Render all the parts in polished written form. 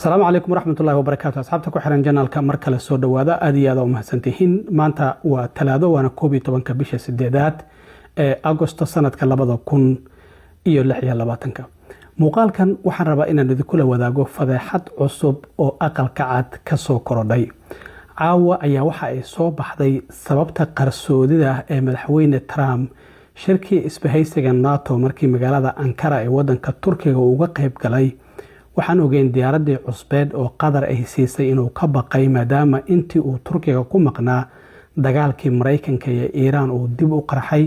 السلام عليكم ورحمة الله وبركاته. أصحابتك وحران جنالك مركل السود وهذا أدي هذا ومحسنتهين مانتا وثلاثة وأنا كوبي طبعا كبيش السديدات أغسطس سنة كلابا كون إيو لحيا لباتنك muuqaal kan waxaan rabaa inaan idinku wadaago fadeexad cusub oo aqal kacad ka soo korodhay. Caawa ayaa waxa ay soo baxday sababta qarsoodida ee madaxweyne Trump shirkii isbahaysiga NATO markii magaalada Ankara ee wadanka Turkiga uga qayb galay. Waxaan ogeyn diyaaradii cusbeed oo Qatar ay siisay inuu ka baqay maadaama intii uu Turkiga ku maqnaa dagaalkii Mareykanka iyo Iiraan uu dib u qarxay.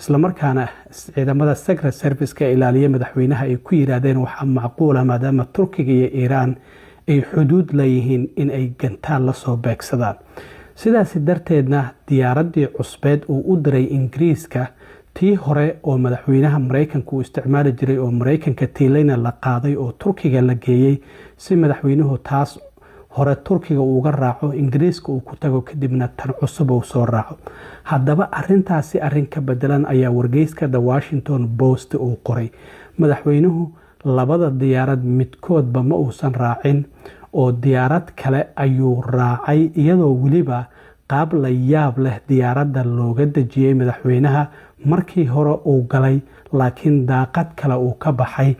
isla markaana ciidamada Secret Service ka ilaaliya madaxweynaha ay ku yiraahdeen waxa macquul ah maadaama Turkiga iyo Iiraan ay xuduud leeyihiin in ay gantaal la soo beegsadaan. sidaas darteedna diyaaradii cusbeed uu u diray Ingiriiska tii hore oo madaxweynaha Mareykanka uu isticmaali jiray oo Mareykanka tiilayna la qaaday oo Turkiga la geeyay si madaxweynuhu taas hore Turkiga uga raaco Ingiriiska uu ku tago kadibna tan cusub uu soo raaco. haddaba arintaasi arin ka bedelan ayaa wargeyska The Washington Post uu qoray. madaxweynuhu labada diyaarad midkoodba ma uusan raacin oo diyaarad kale ayuu raacay iyadoo waliba qaab la yaab leh diyaaradda looga dejiyay madaxweynaha markii hore uu galay laakiin daaqad kale uu ka baxay.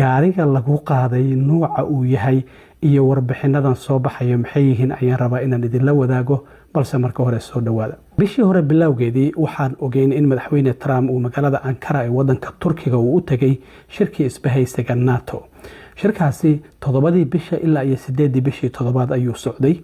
gaariga lagu qaaday nooca uu yahay iyo warbixinadan soo baxaya maxay yihiin ayaan rabaa inaan idin la wadaago balse marka hore soo dhawaada. bishii hore bilowgeedii waxaan ogeyn in madaxweyne Trump uu magaalada Ankara ee wadanka Turkiga uu u tagay shirkii isbahaysiga NATO. shirkaasi 7 bisha ilaa iyo 8 bishii 7 ayuu socday.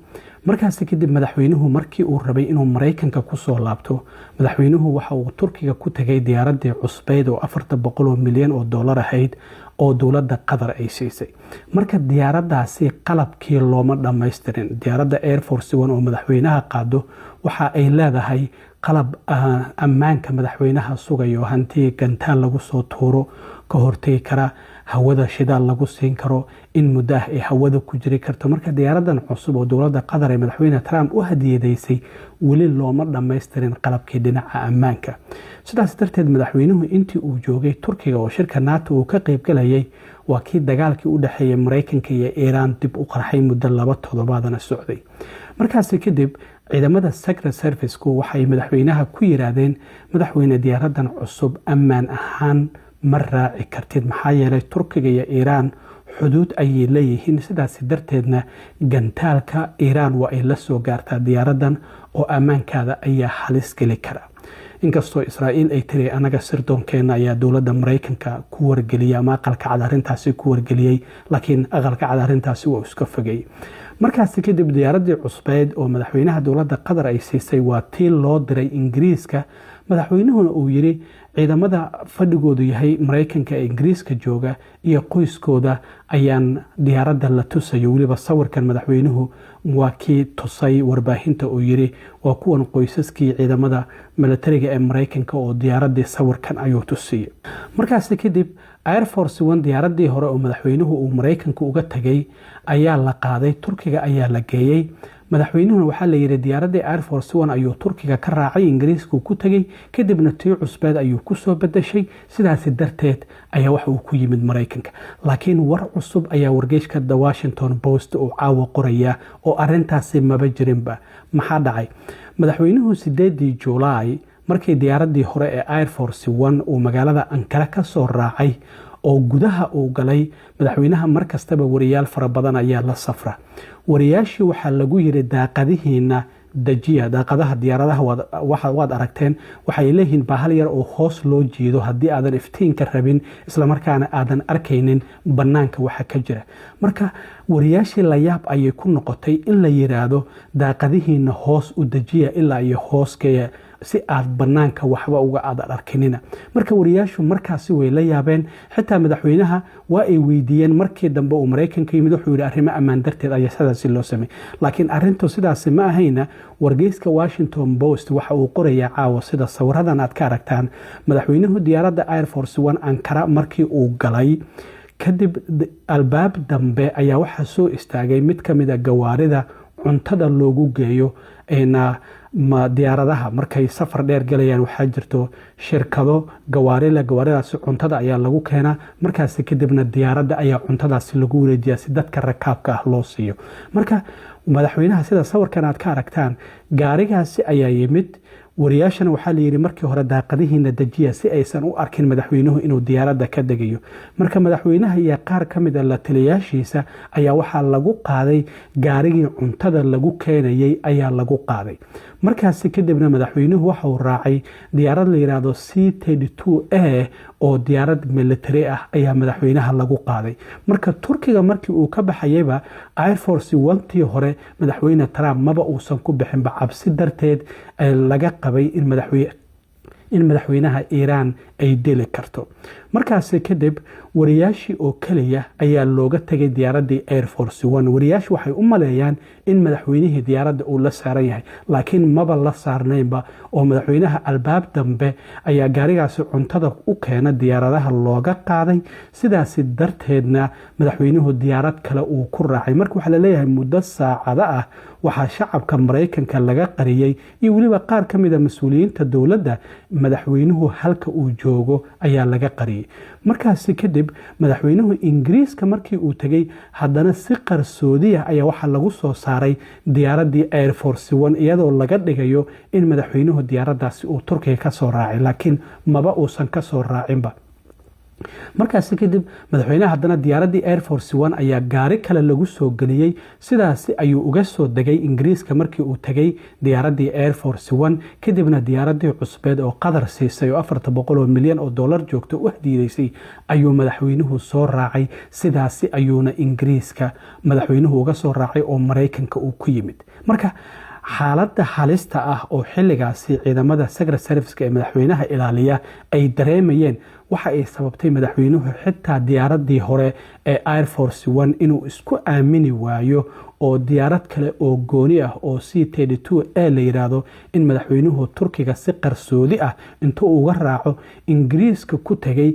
markaas kadib madaxweynuhu markii uu rabay inuu Mareykanka ku soo laabto madaxweynuhu waxa uu Turkiga ku tagay diyaaradii cusbeed oo $400 milyan oo dollar ahayd oo dawladda Qatar ay siisay. marka diyaaradaasi qalabkii looma dhameystirin. diyaaradda Air Force One oo madaxweynaha qaado waxa ay leedahay qalab ammaanka madaxweynaha sugayo hantii gantaal lagu soo tuuro ka hortagi kara hawada shidaal lagu siin karo in muddo ay hawada ku jiri karto. marka diyaaradan cusub oo dawladda Qatar ee madaxweyne Trump u hadiyadeysay wali looma dhameystirin qalabkii dhinaca ammaanka. sidaas darteed madaxweynuhu intii uu joogay Turkiga oo shirka NATO uu ka qayb galayay waa kii dagaalkii u dhaxeeyay Mareykanka iyo Iiraan dib u qarxay muddo 2 toddobaadna socday. markaas kadib ciidamada Secret Service ku waxay madaxweynaha ku yiraahdeen madaxweyne diyaaradan cusub ammaan ahaan ma raaci kartid maxaa yeelay Turkiga iyo Iiraan xuduud ay leeyihiin. sidaas darteedna gantaalka Iiraan waa ay la soo gaartaa diyaaradan oo ammaankaada ayaa halis gali kara. inkastoo Israa'iil ay tiri anaga sirdoonkeena ayaa dawladda Mareykanka ku wargeliyay ama aqalka cad arintaasi ku wargeliyay laakiin aqalka cad arintaasi waa iska fogay. markaas kadib diyaaradii cusbeed oo madaxweynaha dawladda Qatar ay siisay waa tii loo diray Ingiriiska. madaxweynuhuna uu yiri ciidamada fadhigoodu yahay Mareykanka ee Ingiriiska jooga iyo qoyskooda ayaan diyaaradda la tusayo waliba sawirkan madaxweynuhu waa kii tusay warbaahinta uu yiri waa kuwan qoysaskii ciidamada militariga ee Mareykanka oo diyaaradii sawirkan ayuu tusiyay. markaas kadib Air Force One diyaaradii hore oo madaxweynuhu uu Mareykanka uga tagay ayaa la qaaday Turkiga ayaa la geeyay. madaxweynuhu waxa la yiri diyaaradii Air Force One ayuu Turkiga ka raacay Ingiriiska ku tagay kadibna tii cusbeed ayuu ku soo bedeshay. sidaas darteed ayaa wax uu ku yimid Mareykanka. laakiin war cusub ayaa wargeyska The Washington Post oo caawa qoraya oo arintaasi maba jirinba. maxaa dhacay? madaxweynuhu 8 July markii diyaaradii hore ee Air Force One uu magaalada Ankara ka soo raacay oo gudaha uu galay madaxweynaha markastaba wariyaal fara badan ayaa la safra. wariyaashii waxa lagu yiri daaqadihiina dajiya daaqadaha diyaaradaha waad aragteen waxay leeyihiin bahal yar oo hoos loo jiido hadii aadan iftiinka rabin isla markaana aadan arkaynin banaanka waxa ka jira. marka wariyaashii la yaab ayay ku noqotay in la yiraahdo daaqadihiina hoos u dajiya ilaa iyo hooskeeya si aad banaanka waxba uga arkinina. marka wariyaashu markaasi way la yaabeen. xitaa madaxweynaha waa ay weydiiyeen markii dambe uu Mareykanka yimid wuxuu yiri arrimo ammaan darteed ayaa sidaas loo sameeyay. laakiin arintu sidaas ma ahayna. wargeyska Washington Post waxa uu qorayaa caawa sida sawiradan aad ka aragtaan madaxweynuhu diyaaradda Air Force One Ankara markii uu galay kadib albaab dambe ayaa waxa soo istaagay mid kamid ah gawaarida cuntada loogu geeyo ma diyaaradaha markay safar dheer galayaan waxaa jirto shirkado gawaaridaasi cuntada ayaa lagu keenaa markaasi kadibna diyaaradda ayaa cuntadaasi lagu wareejiyaa si dadka rakaabka ah loo siiyo. marka madaxweynaha sida sawirkan aad ka aragtaan gaarigaasi ayaa yimid. wariyaashana waxaa la yidhi markii hore daaqadihiina dejiya si aysan u arkin madaxweynuhu inuu diyaaradda ka degayo. marka madaxweynaha iyo qaar ka mid a la taliyaashiisa ayaa waxaa lagu qaaday gaarigii cuntada lagu keenayay ayaa lagu qaaday. markaasi kadibna madaxweynuhu waxa uu raacay diyaarad la yidhaahdo C-32A oo diyaarad military ah ayaa madaxweynaha lagu qaaday. marka turkiga markii uu ka baxayaba Air Force One-tii hore madaxweyne Trump maba uusan ku bixinba cabsi darteed laga qabay in madaxweynaha Iiraan ay dili karto. markaasi kadib wariyaashii oo kaliya ayaa looga tagay diyaaradii Air Force One. wariyaashu waxay u maleeyaan in madaxweynihii diyaaradda uu la saaran yahay laakiin maba la saarnaynba oo madaxweynaha albaab dambe ayaa gaarigaasi cuntada u keena diyaaradaha looga qaaday. sidaasi darteedna madaxweynuhu diyaarad kale uu ku raacay. marka waxaa la leeyahay muddo saacado ah waxaa shacabka Mareykanka laga qariyay iyo weliba qaar ka mid a mas-uuliyiinta dowladda madaxweynuhu halka uu joogo ayaa laga qariyay. markaasi kadib madaxweynuhu Ingiriiska markii uu tagay haddana si qarsoodi ah ayaa waxaa lagu soo saaray diyaaradii Air Force One iyadoo laga dhigayo in madaxweynuhu diyaaraddaasi uu Turkiga ka soo raacay laakiin maba uusan ka soo raacinba. markaasi kadib madaxweynaha haddana diyaaradii Air Force One ayaa gaari kale lagu soo geliyey. sidaasi ayuu uga soo degay Ingiriiska markii uu tagay diyaaradii Air Force One kadibna diyaaradii cusbeed oo Qatar siisay oo $400 milyan oo dollar joogto u hadiidaysay ayuu madaxweynuhu soo raacay. sidaasi ayuuna Ingiriiska madaxweynuhu uga soo raacay oo Mareykanka uu ku yimid. marka xaaladda halista ah oo xilligaasi ciidamada Secret Service ee madaxweynaha ilaaliya ay dareemayeen waxa ay sababtay madaxweynuhu xitaa diyaaradii hore ee Air Force One inuu isku aamini waayo oo diyaarad kale oo gooni ah oo C-32A la yiraahdo in madaxweynuhu Turkiga si qarsoodi ah intuu uga raaco Ingiriiska ku tagay.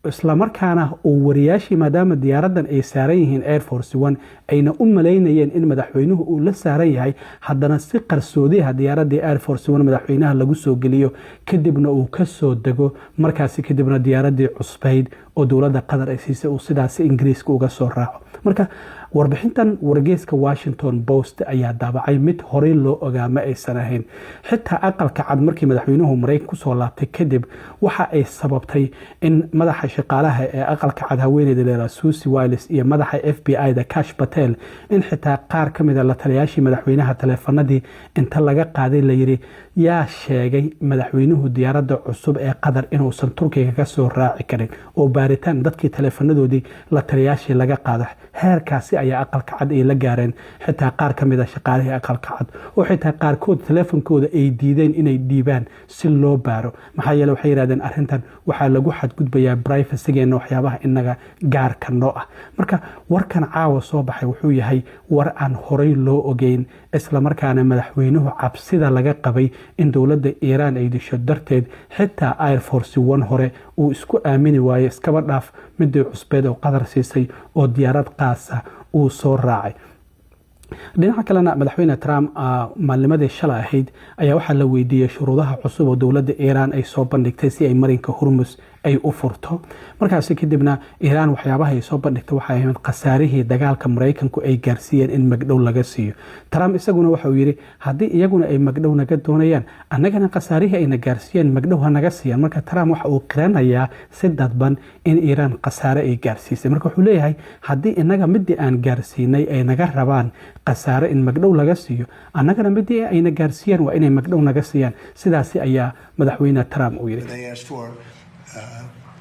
isla markaana uu wariyaashii maadaama diyaaraddan ay saaran yihiin Air Force One ayna u maleynayeen in madaxweynuhu uu la saaran yahay haddana si qarsoodi ah diyaaradii Air Force One madaxweynaha lagu soo geliyo kadibna uu ka soo dego. markaasi kadibna diyaaradii cusbeyd oo dowladda Qatar ay siisay uu sidaasi Ingiriiska uga soo raaco. marka warbixintan wargeyska Washington Post ayaa daabacay mid horey loo ogaama aysan ahayn. xitaa aqalka cad markii madaxweynuhu Mareykanka kusoo laabtay kadib waxa ay sababtay in madaxa shaqaalaha ee aqalka cad haweeneyda leedahay Susie Wiles iyo madaxa FBI-da Kash Patel in xitaa qaar ka mid a la taliyaashii madaxweynaha taleefanadii inta laga qaaday la yiri yaa sheegay madaxweynuhu diyaaradda cusub ee Qatar inuusan Turkiga ka soo raaci karin oo baaritaan dadkii taleefanadoodii la taliyaashii laga qaaday. heerkaasi ayaa aqalka cad ay la gaareen xitaa qaar ka mid a shaqaalihii aqalka cad oo xitaa qaarkood taleefankooda ay diideen inay dhiibaan si loo baaro. maxaa yeelay waxay yiraahdeen arrintan waxaa lagu xadgudbayaa privacy-geena waxyaabaha inaga gaarka noo ah. marka warkan caawa soo baxay wuxuu yahay war aan horey loo ogeyn isla markaana madaxweynuhu cabsida laga qabay in dowladda Iiraan ay disho darteed xitaa Air Force One hore uu isku aamini waayo iskaba dhaaf midii cusbeed oo Qatar siisay oo diyaarad qaasa uu soo raacay. dhinaca kalena madaxweyne Trump maalnimadii shalay ahayd ayaa waxaa la weydiiyey shuruudaha cusub oo dowladda Iiraan ay soo bandhigtay si ay marinka Hormuz ay u furto. markaasi kadibna Iiraan waxyaabaha ay soo bandhigtay waxa ay qasaarihii dagaalka Mareykanku ay gaarsiiyeen in magdhow laga siiyo. Trump isaguna waxa uu yiri haddii iyaguna ay magdhow naga doonayaan annagana qasaarihii ayna gaarsiiyeen magdhow ha naga siiyaan. marka Trump waxa uu qiranayaa si dadban in Iiraan qasaare ay gaarsiisay. marka wuxuu leeyahay haddii inaga midii aan gaarsiinay ay naga rabaan qasaare in magdhow laga siiyo annagana midii ayna gaarsiiyaan waa inay magdhow naga siiyaan. sidaasi ayaa madaxweyne Trump uu yiri.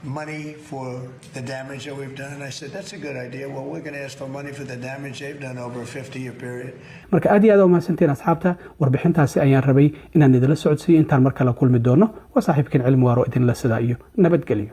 Money for the damage that we've done. And I said, that's a good idea. Well, we're going to ask for money for the damage they've done over a 50-year period. marka aad iyo aad u mahadsantiin asxaabta warbixintaasi ayaan rabay inaan idinla socodsiiyo intaan mar kale kulmi doono waa saaxiibkeen cilmi waaro idinla sidaa iyo nabadgelyo.